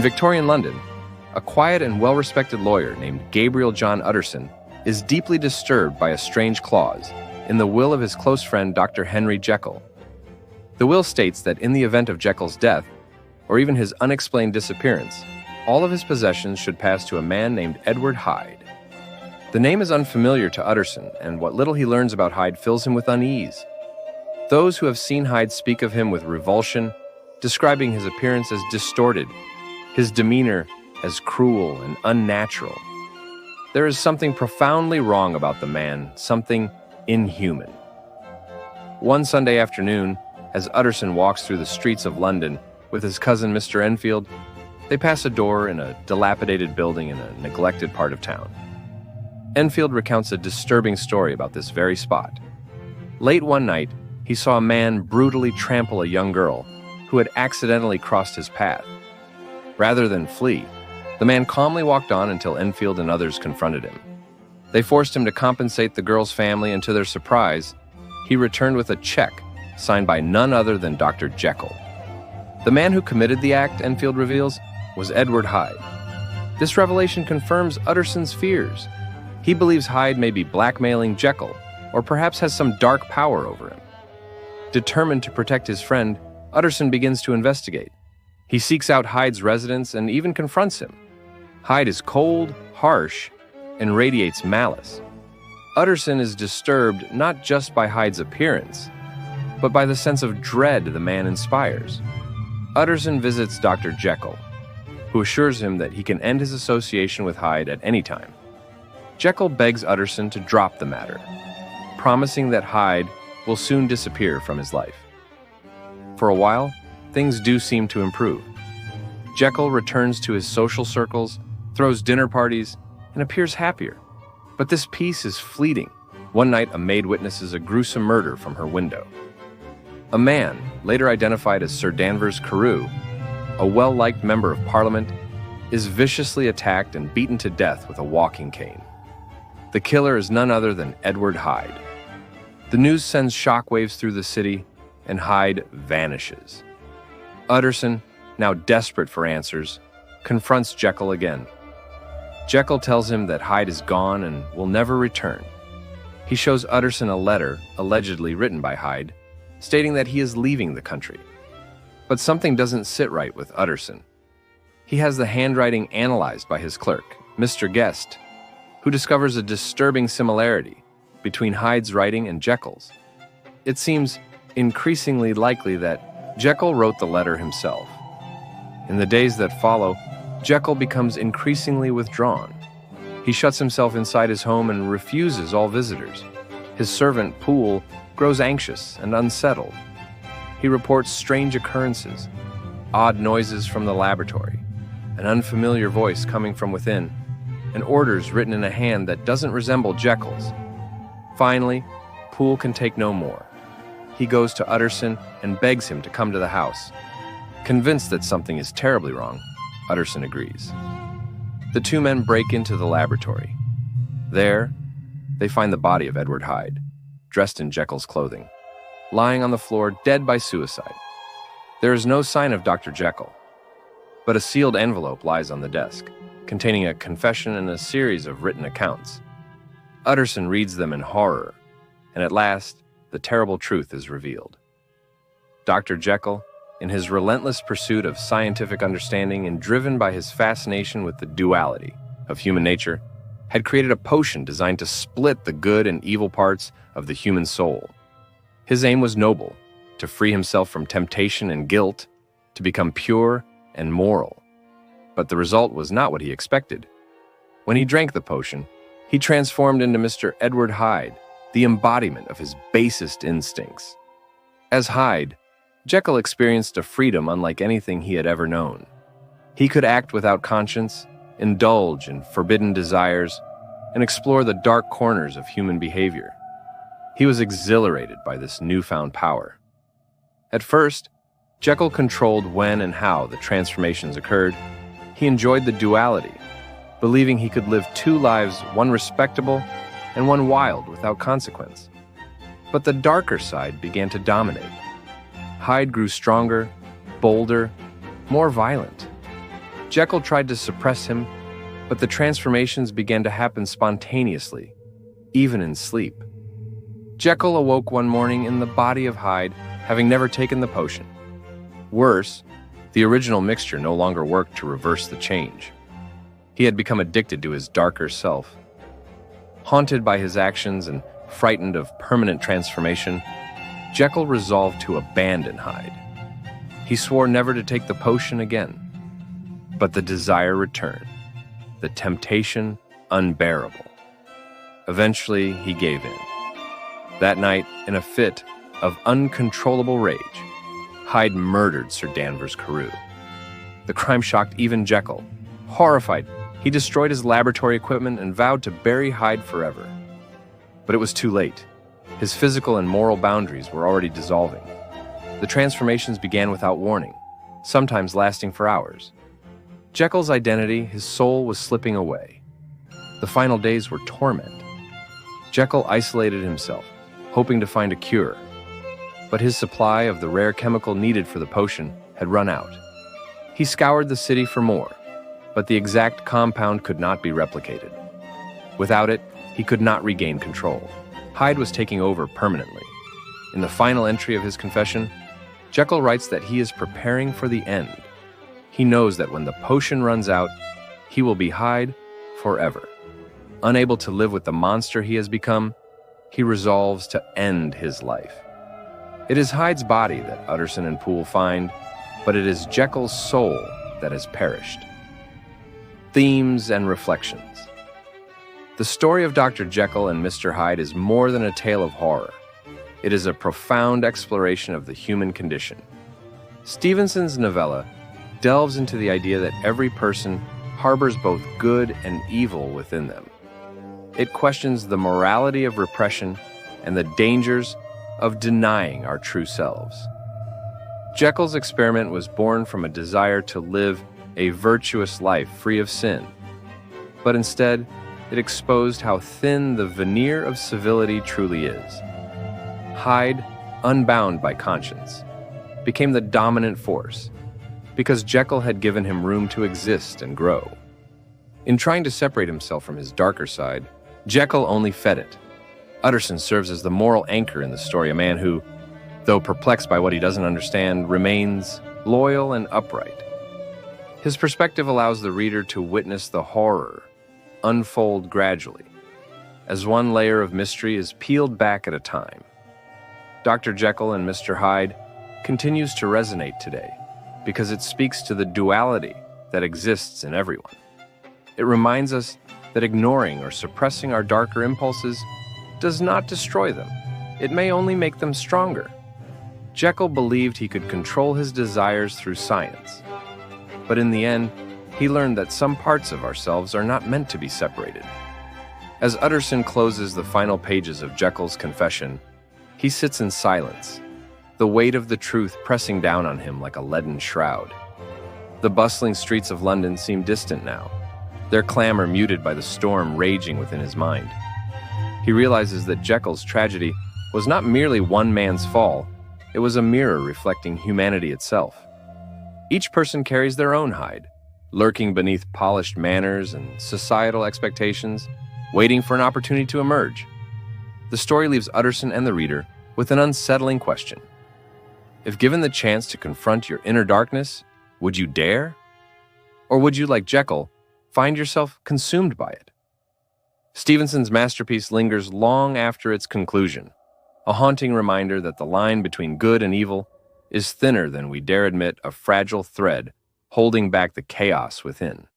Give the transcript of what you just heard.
Victorian London, a quiet and well-respected lawyer named Gabriel John Utterson is deeply disturbed by a strange clause in the will of his close friend Dr. Henry Jekyll. The will states that in the event of Jekyll's death, or even his unexplained disappearance, all of his possessions should pass to a man named Edward Hyde. The name is unfamiliar to Utterson, and what little he learns about Hyde fills him with unease. Those who have seen Hyde speak of him with revulsion, describing his appearance as distorted, his demeanor as cruel and unnatural. There is something profoundly wrong about the man, something inhuman. One Sunday afternoon, as Utterson walks through the streets of London with his cousin Mr. Enfield, they pass a door in a dilapidated building in a neglected part of town. Enfield recounts a disturbing story about this very spot. Late one night, he saw a man brutally trample a young girl who had accidentally crossed his path. Rather than flee, the man calmly walked on until Enfield and others confronted him. They forced him to compensate the girl's family, and to their surprise, he returned with a check signed by none other than Dr. Jekyll. The man who committed the act, Enfield reveals, was Edward Hyde. This revelation confirms Utterson's fears. He believes Hyde may be blackmailing Jekyll, or perhaps has some dark power over him. Determined to protect his friend, Utterson begins to investigate. He seeks out Hyde's residence and even confronts him. Hyde is cold, harsh, and radiates malice. Utterson is disturbed not just by Hyde's appearance, but by the sense of dread the man inspires. Utterson visits Dr. Jekyll, who assures him that he can end his association with Hyde at any time. Jekyll begs Utterson to drop the matter, promising that Hyde will soon disappear from his life. For a while, things do seem to improve. Jekyll returns to his social circles, throws dinner parties, and appears happier. But this peace is fleeting. One night, a maid witnesses a gruesome murder from her window. A man, later identified as Sir Danvers Carew, a well-liked member of Parliament, is viciously attacked and beaten to death with a walking cane. The killer is none other than Edward Hyde. The news sends shockwaves through the city, and Hyde vanishes. Utterson, now desperate for answers, confronts Jekyll again. Jekyll tells him that Hyde is gone and will never return. He shows Utterson a letter, allegedly written by Hyde, stating that he is leaving the country. But something doesn't sit right with Utterson. He has the handwriting analyzed by his clerk, Mr. Guest, who discovers a disturbing similarity between Hyde's writing and Jekyll's. It seems increasingly likely that Jekyll wrote the letter himself. In the days that follow, Jekyll becomes increasingly withdrawn. He shuts himself inside his home and refuses all visitors. His servant, Poole, grows anxious and unsettled. He reports strange occurrences, odd noises from the laboratory, an unfamiliar voice coming from within, and orders written in a hand that doesn't resemble Jekyll's. Finally, Poole can take no more. He goes to Utterson and begs him to come to the house. Convinced that something is terribly wrong, Utterson agrees. The two men break into the laboratory. There, they find the body of Edward Hyde, dressed in Jekyll's clothing, lying on the floor dead by suicide. There is no sign of Dr. Jekyll, but a sealed envelope lies on the desk, containing a confession and a series of written accounts. Utterson reads them in horror, and at last, the terrible truth is revealed. Dr. Jekyll, in his relentless pursuit of scientific understanding and driven by his fascination with the duality of human nature, had created a potion designed to split the good and evil parts of the human soul. His aim was noble, to free himself from temptation and guilt, to become pure and moral. But the result was not what he expected. When he drank the potion, he transformed into Mr. Edward Hyde, the embodiment of his basest instincts. As Hyde, Jekyll experienced a freedom unlike anything he had ever known. He could act without conscience, indulge in forbidden desires, and explore the dark corners of human behavior. He was exhilarated by this newfound power. At first, Jekyll controlled when and how the transformations occurred. He enjoyed the duality, believing he could live two lives, one respectable and one wild without consequence. But the darker side began to dominate. Hyde grew stronger, bolder, more violent. Jekyll tried to suppress him, but the transformations began to happen spontaneously, even in sleep. Jekyll awoke one morning in the body of Hyde, having never taken the potion. Worse, the original mixture no longer worked to reverse the change. He had become addicted to his darker self. Haunted by his actions and frightened of permanent transformation, Jekyll resolved to abandon Hyde. He swore never to take the potion again. But the desire returned, the temptation unbearable. Eventually, he gave in. That night, in a fit of uncontrollable rage, Hyde murdered Sir Danvers Carew. The crime shocked even Jekyll. Horrified, he destroyed his laboratory equipment and vowed to bury Hyde forever. But it was too late. His physical and moral boundaries were already dissolving. The transformations began without warning, sometimes lasting for hours. Jekyll's identity, his soul, was slipping away. The final days were torment. Jekyll isolated himself, hoping to find a cure. But his supply of the rare chemical needed for the potion had run out. He scoured the city for more, but the exact compound could not be replicated. Without it, he could not regain control. Hyde was taking over permanently. In the final entry of his confession, Jekyll writes that he is preparing for the end. He knows that when the potion runs out, he will be Hyde forever. Unable to live with the monster he has become, he resolves to end his life. It is Hyde's body that Utterson and Poole find, but it is Jekyll's soul that has perished. Themes and reflections. The story of Dr. Jekyll and Mr. Hyde is more than a tale of horror. It is a profound exploration of the human condition. Stevenson's novella delves into the idea that every person harbors both good and evil within them. It questions the morality of repression and the dangers of denying our true selves. Jekyll's experiment was born from a desire to live a virtuous life free of sin, but instead, it exposed how thin the veneer of civility truly is. Hyde, unbound by conscience, became the dominant force because Jekyll had given him room to exist and grow. In trying to separate himself from his darker side, Jekyll only fed it. Utterson serves as the moral anchor in the story, a man who, though perplexed by what he doesn't understand, remains loyal and upright. His perspective allows the reader to witness the horror unfold gradually, as one layer of mystery is peeled back at a time. Dr. Jekyll and Mr. Hyde continues to resonate today because it speaks to the duality that exists in everyone. It reminds us that ignoring or suppressing our darker impulses does not destroy them. It may only make them stronger. Jekyll believed he could control his desires through science, but in the end, he learned that some parts of ourselves are not meant to be separated. As Utterson closes the final pages of Jekyll's confession, he sits in silence, the weight of the truth pressing down on him like a leaden shroud. The bustling streets of London seem distant now, their clamor muted by the storm raging within his mind. He realizes that Jekyll's tragedy was not merely one man's fall, it was a mirror reflecting humanity itself. Each person carries their own Hyde, lurking beneath polished manners and societal expectations, waiting for an opportunity to emerge. The story leaves Utterson and the reader with an unsettling question. If given the chance to confront your inner darkness, would you dare? Or would you, like Jekyll, find yourself consumed by it? Stevenson's masterpiece lingers long after its conclusion, a haunting reminder that the line between good and evil is thinner than we dare admit, a fragile thread holding back the chaos within.